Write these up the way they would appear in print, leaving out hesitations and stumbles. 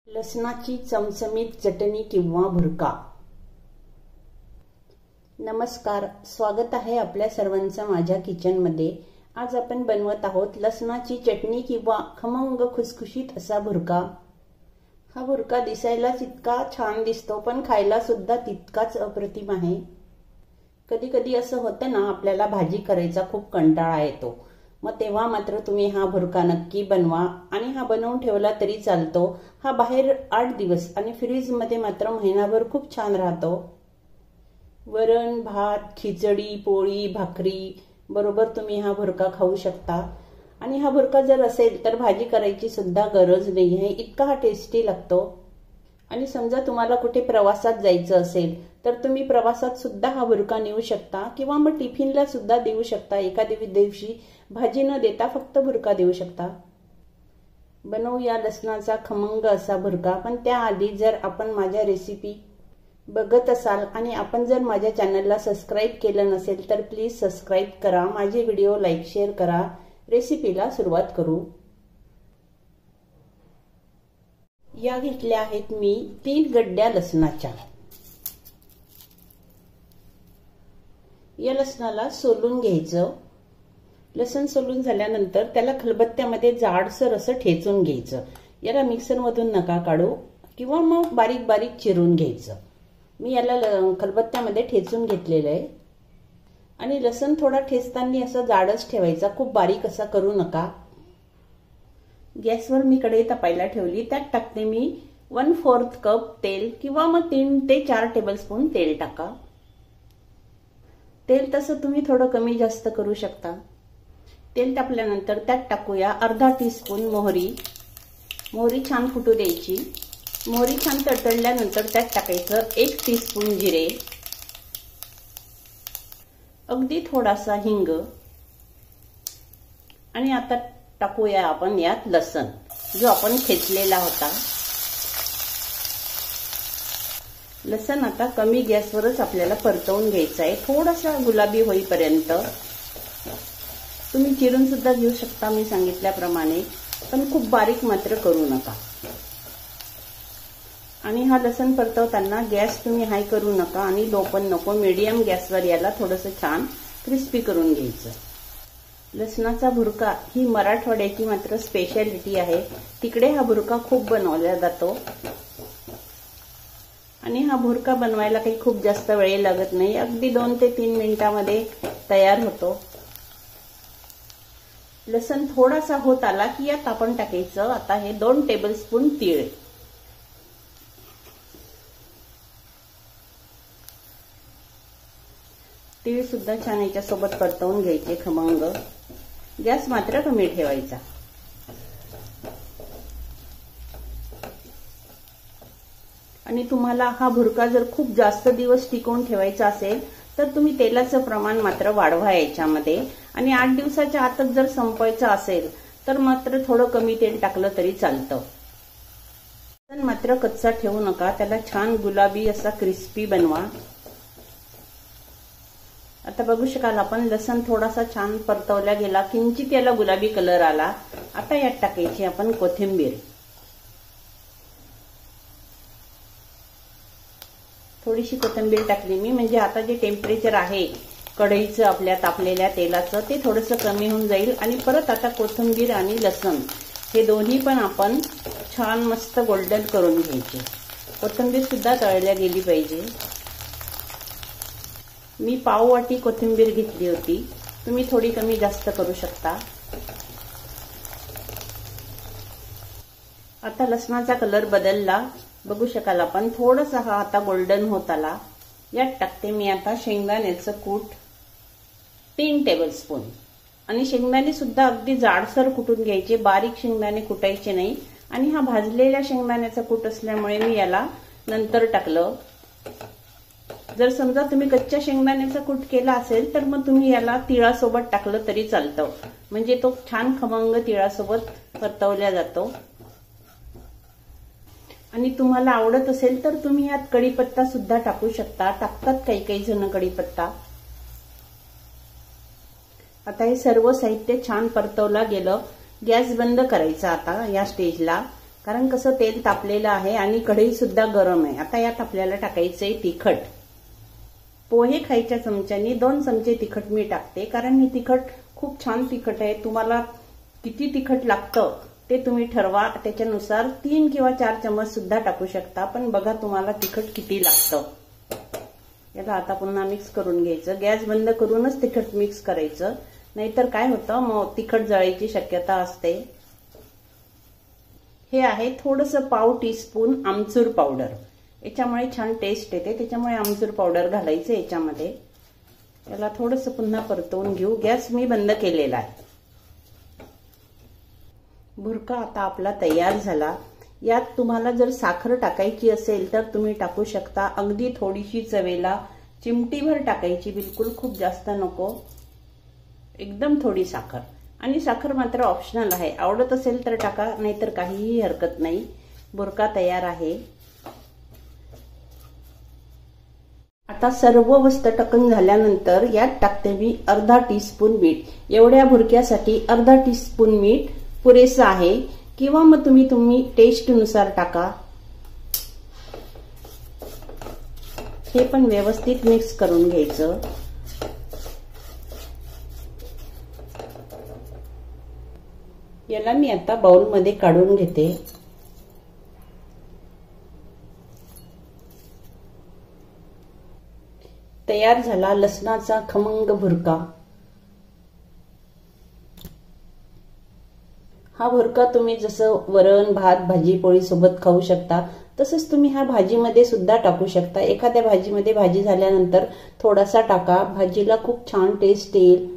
लसणाची चमचमीत चटणी किंवा भुर्का। नमस्कार, स्वागत आहे आपल्या सर्वांचं माझ्या किचनमध्ये। आज आपण बनवत आहोत लसणाची चटणी किंवा खमंग खुसखुशीत असा भुर्का। हा भुर्का दिसायलाच इतका छान दिसतो पण खायला सुद्धा तितकाच अप्रतिम आहे। कधी कधी असं होतं ना, आपल्याला भाजी करायचा खूप कंटाळा येतो, मग तेव्हा मात्र तुम्ही हा भुर्का नक्की बनवा आणि हा बनवून ठेवला तरी चालतो। हा बाहेर 8 दिवस आणि फ्रीज मध्ये मात्र महिनाभर खूप छान राहतो। वरण, भात, खिचडी, पोळी, भाकरी बरोबर तुम्ही हा भुर्का खाऊ शकता। आणि हा भुर्का जर असेल तर भाजी करायची सुद्धा गरज नाही आहे, इतका हा टेस्टी लागतो। आणि समजा तुम्हाला कुठे प्रवासात जायचं असेल तर तुम्ही प्रवासात सुद्धा हा भुर्का नेऊ शकता किंवा मग टिफिनला सुद्धा देऊ शकता। एखाद्या दिवशी भाजी न देता फक्त भुर्का देऊ शकता। बनवूया लसणाचा खमंग असा भुर्का। पण त्याआधी जर आपण माझ्या रेसिपी बघत असाल आणि आपण जर माझ्या चॅनलला सबस्क्राइब केलं नसेल तर प्लीज सबस्क्राइब करा, माझे व्हिडिओ लाईक शेअर करा। रेसिपीला सुरुवात करू। या घेतल्या आहेत मी 3 गड्ड्या लसणाच्या। या लसणाला सोलून घ्यायचं। लसण सोलून झाल्यानंतर त्याला खलबत्त्यामध्ये जाडसर असं ठेचून घ्यायचं। याला मिक्सर मधून नका काढू किंवा मग बारीक बारीक चिरून घ्यायचं। मी याला खलबत्त्यामध्ये ठेचून घेतलेलं आहे। आणि लसण थोडा ठेचताना असं जाडच ठेवायचा, खूप बारीक असा करू नका। गॅसवर मी कढई तापायला ठेवली, त्यात टाकते मी 1/4 कप तेल किंवा मग 3 ते 4 टेबलस्पून तेल टाका। तेल तसं तुम्ही थोडं कमी जास्त करू शकता। तेल तापल्यानंतर त्यात टाकूया अर्धा टीस्पून मोहरी। मोहरी छान फुटू द्यायची। मोहरी छान तडतडल्यानंतर त्यात टाकायचं 1 टीस्पून जिरे, अगदी थोडासा हिंग आणि आता टाकूया आपण यात लसण जो आपण ठेचलेला होता। लसण आता कमी गॅसवरच आपल्याला परतवून घ्यायचं आहे, थोडासा गुलाबी होईपर्यंत। तुम्ही चिरून सुद्धा घेऊ शकता मी सांगितल्याप्रमाणे, पण खूप बारीक मात्र करू नका। आणि हा लसण परतवताना गॅस तुम्ही हाय करू नका आणि लो पण नको, मीडियम गॅसवर याला थोडंसं छान क्रिस्पी करून घ्यायचं। लसणाचा भुर्का ही मराठवाड्याची मात्र स्पेशालिटी आहे, तिकडे हा भुर्का खूप बनवला जातो। आणि हा भुर्का बनवायला काही खूप जास्त वेळ लागत नाही, अगदी 2 ते 3 मिनिटांमध्ये तयार होतो। लसण थोडासा होत आला की यात आपण टाकायचं आता हे 2 टेबलस्पून तीळ। तीळ सुद्धा छान याच्या सोबत परतवून घ्यायचे खमंग। गॅस मात्र कमी ठेवायचा। आणि तुम्हाला हा भुर्का जर खूप जास्त दिवस टिकवून ठेवायचा असेल तर तुम्ही तेलाचं प्रमाण मात्र वाढवा याच्यामध्ये। आणि 8 दिवसाच्या आतच जर संपवायचं असेल तर मात्र थोडं कमी तेल टाकलं तरी चालतं। पण मात्र कच्चा ठेवू नका, त्याला छान गुलाबी असा क्रिस्पी बनवा। आता बघू शकाल आपण लसण थोडासा छान परतवला गेला, किंचित याला गुलाबी कलर आला। आता यात टाकायची आपण कोथिंबीर। थोडीशी कोथिंबीर टाकली मी, म्हणजे आता जे टेम्परेचर आहे कढईचं आपल्या तापलेल्या तेलाचं ते थोडंसं कमी होऊन जाईल। आणि परत आता कोथिंबीर आणि लसण हे दोन्ही पण आपण छान मस्त गोल्डन करून घ्यायचे। कोथिंबीर सुद्धा तळल्या गेली पाहिजे। मी पाव वाटी कोथिंबीर घेतली होती, तुम्ही थोडी कमी जास्त करू शकता। आता लसणाचा कलर बदलला, बघू शकाल आपण थोडासा हा आता गोल्डन होत आला। यात टाकते मी आता शेंगदाण्याचं कूट 3 टेबलस्पून। आणि शेंगदाणे सुद्धा अगदी जाडसर कुटून घ्यायचे, बारीक शेंगदाणे कुटायचे नाही। आणि हा भाजलेल्या शेंगदाण्याचा कूट असल्यामुळे मी याला नंतर टाकलं। जर समजा तुम्ही कच्च्या शेंगदाण्याचा कूट केला असेल तर मग तुम्ही याला तिळासोबत टाकलं तरी चालतं, म्हणजे तो छान खमंग तिळासोबत परतवला जातो। आणि तुम्हाला आवडत असेल तर तुम्ही यात कढीपत्ता सुद्धा टाकू शकता, टाकतात काही काही जण कढीपत्ता। आता हे सर्व साहित्य छान परतवला गेलं, गॅस बंद करायचा आता या स्टेजला। कारण कसं तेल तापलेलं आहे आणि कढई सुद्धा गरम आहे. आता यात आपल्याला टाकायचंय तिखट. पोहे खायच्या चमच्यानी 2 चमचे तिखट मी टाकते, कारण हे तिखट खूप छान तिखट आहे. तुम्हाला किती तिखट लागतं ते तुम्ही ठरवा. त्याच्यानुसार 3 किंवा 4 चम्मच सुद्धा टाकू शकता, पण बघा तुम्हाला तिखट किती लागतं. याला आता पुन्हा मिक्स करून घ्यायचं. गॅस बंद करूनच तिखट मिक्स करायचं, नाहीतर काय होतं मग तिखट जळायची शक्यता असते. हे आहे थोडंसं पाव टीस्पून आमचूर पावडर. याच्यामुळे छान टेस्ट येते, त्याच्यामुळे आमचूर पावडर घालायचं याच्यामध्ये. याला थोडंसं पुन्हा परतवून घेऊ. गॅस मी बंद केलेला आहे. भुर्का आता आपला तयार झाला. यात तुम्हाला जर साखर टाकायची असेल तर तुम्ही टाकू शकता. अगदी थोडीशी चवेला, चिमटीभर टाकायची, बिलकुल खूप जास्त नको, एकदम थोडी साखर. आणि साखर मात्र ऑप्शनल आहे, आवडत असेल तर टाका, नाहीतर काहीही हरकत नाही. भुर्का तयार आहे. आता सर्व वस्तू टाकून झाल्यानंतर यात टाकते मी अर्धा टीस्पून मीठ. एवढ्या भुर्क्यासाठी अर्धा टीस्पून मीठ पुरेसं आहे, किंवा मग तुम्ही टेस्टनुसार टाका. हे पण व्यवस्थित मिक्स करून घ्यायचं. याला मी आता बाउलमध्ये काढून घेते. तयार झाला लसणाचा खमंग भुर्का. हा भुर्का तुम्ही जसं वरण, भात, भाजी पोळी सोबत खाऊ शकता, तसंच तुम्ही हा भाजीमध्ये सुद्धा टाकू शकता. एखाद्या भाजीमध्ये भाजी झाल्यानंतर थोडासा टाका, भाजीला खूप छान टेस्ट येईल.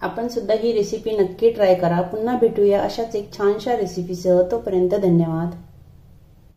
आपण सुद्धा ही रेसिपी नक्की ट्राय करा. पुन्हा भेटूया अशाच एक छानशा रेसिपीसह. तोपर्यंत धन्यवाद.